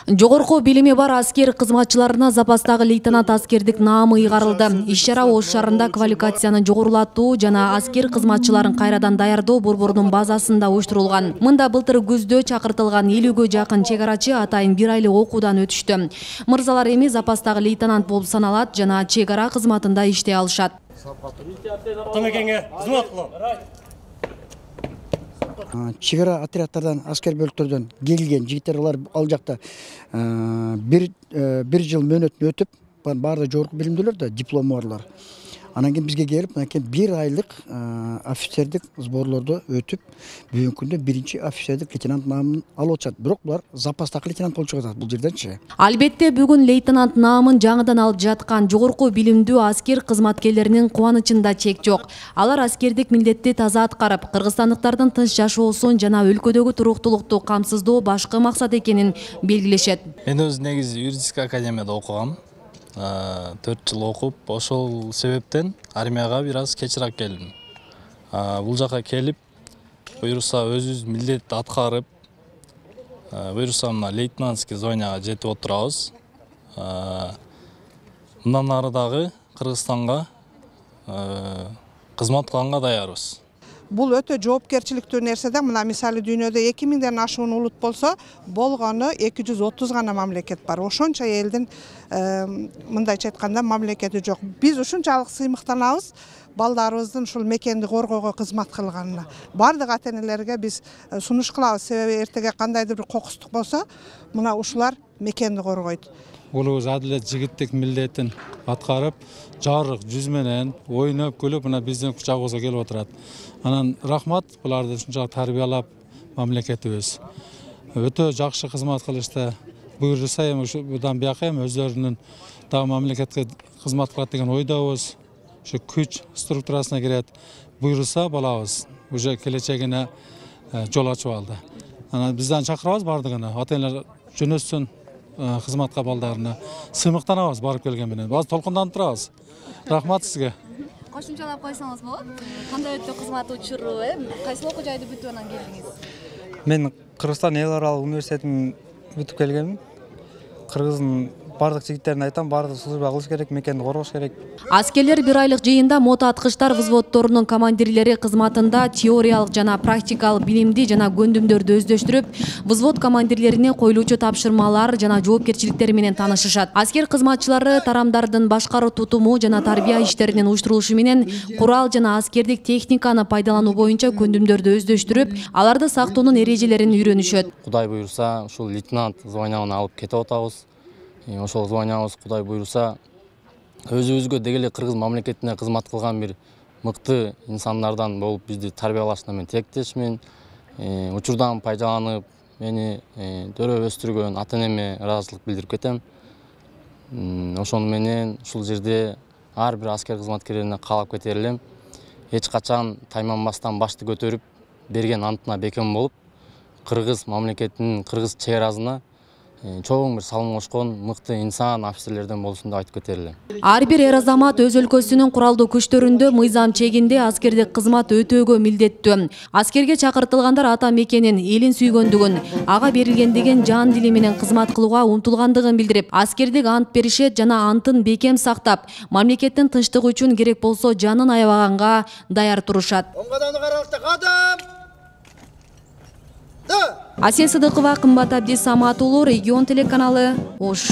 Жогорку билими бар аскер кызматчыларына запастагы лейтенант аскердик наамы ыйгарылды. Иш-чара Ош шаарында квалификацияны жогорулатуу жана аскер кызматчыларын кайрадан даярдоо борборунун базасында уюштурулган. Мында былтыр күздө чакыртылган 50ге жакын чек арачы атайын 1 айлык окуудан өтүштү. Мырзалар эми запастагы лейтенант болуп саналат жана чек ара кызматында иштей алышат. Чегара отрядтардан, аскер бөлүктөрдөн келген жигиттер алар ал жакта бир жыл мөөнөтүн өтүп, баардыгы жогорку билимдүүлөр да, диплому барлар. Анан кийин бизге келип, мынакей 1 айлык офицердик сборлорду өтүп, бүгүнкү күндө биринчи офицердик лейтенант наамын алып атышат. Бирок булар запастагы лейтенант болуп чыгат бул жерденчи. Албетте бүгүн лейтенант наамын жаңыдан алып жаткан жогорку билимдүү аскер кызматкерлеринин кубанычында чек жок. Алар аскердик милдетти таза аткарып, кыргызстандыктардын тынч жашоосун жана өлкөдөгү туруктулукту камсыздоо башкы максат экенин белгилешет. Мен өзү негизи юридический академияда окугам. 4 жыл окуп, ошол себептен армияга бир аз кечирээк келдим. Бул жака келип, буюрса өзүбүз милдет аткарып, буюрса мына лейтенантский званияга жетип отурабыз. Мындан ары дагы Кыргызстанга кызмат кылганга даярбыз. Бул өтө жоопкерчиликтүү нерсе да. Мына мисалы дүйнөдө 2000ден ашуун улут болсо, болгону 230 гана мамлекет бар. Ошончо элдин мындайча айтканда мамлекети жок. Биз ушунчалык сыймыктанабыз балдарыбыздын ушул мекенди коргоого кызмат кылганына. Бардык ата-энелерге биз сунуш кылабыз, себеби эртеге кандайдыр бир кокустук болсо, мына ушулар мекенди коргойт. Улуубуз адилет жигиттик милдетин аткарып, жарык жүз менен ойноп күлүп мына биздин кучагыбызга келип отурат. Анан рахмат буларды ушунчалык тарбиялап мамлекетибиз. Өтө жакшы кызмат кылышты. Буюрса эми будан бияка эми өздөрүнүн дагы мамлекетке кызмат кылат деген ойдобуз. Ушу күч структурасына кирет. Буюрса балабыз уже келечегине жол ачып алды. Анан бизден чакырабыз бардыгына. Ата-энелер жөнөтсүн кызматка балдарына. Сыймыктанабыз барып келген менен. Баз толкунданып турабыз. Рахмат сизге. Кошумчалап койсоңуз болот. Кандай өтө кызмат учуру, кайсы окуу жайды бүтүп анан келдиңиз? Мен Кыргызстан эл аралык университетин бүтүп келгенмин. Кыргыздын бардык жигиттерине айтам, бардык служба кылыш керек, мекенди коргош керек. Аскерлер 1 айлык жыйында мото аткычтар взводдорунун командирлери кызматында теориялык жана практикалык билимди жана көндүмдөрдү өздөштүрүп, взвод командирлерине коюлуучу тапшырмалар жана жоопкерчиликтери менен таанышышат. Аскер кызматчылары тарамдардын башкаруу тутуму жана тарбия иштеринин уюштурулушу менен курал жана аскердик техниканы пайдалануу боюнча көндүмдөрдү өздөштүрүп, аларды сактоонун эрежелерин үйрөнүшөт. Кудай буюрса, ушул лейтенант званиягын алып кетип атабыз. Ошол званиябыз Кудай буюрса өзүбүзгө дегеле кыргыз мамлекетине кызмат кылган бир мыкты инсандардан болуп бизди тарбиялашына мен тилектешмин. Учурдан пайдаланып, мени дөөрөп өстүргөн ата-энеме ыраазычылык билдирип кетем. Ошону менен ушул жерде ар бир аскер кызматкерлерине каалап кетер элем. Эч качан тайманбастан башты көтөрүп, берген антына бекем болуп, кыргыз мамлекетинин, кыргыз чек арасына чоң бир салым кошкон мыкты инсан, офицерлерден болсун деп айтып кетер элем. Ар бир эр азамат өз өлкөсүнүн куралдуу күчтөрүндө мыйзам чегинде аскердик кызмат өтөөгө милдеттүү. Аскерге чакыртылгандар ата мекенин, элин сүйгөндүгүн, ага берилгендигин жан дили менен кызмат кылууга умтулгандыгын билдирип, аскердик ант беришет жана антын бекем сактап, мамлекеттин тынчтыгы үчүн керек болсо жанын аябаганга даяр турушат. Асен Сыдыкова, Кымбат Абдисамат уулу, Регион телеканалы, Ош.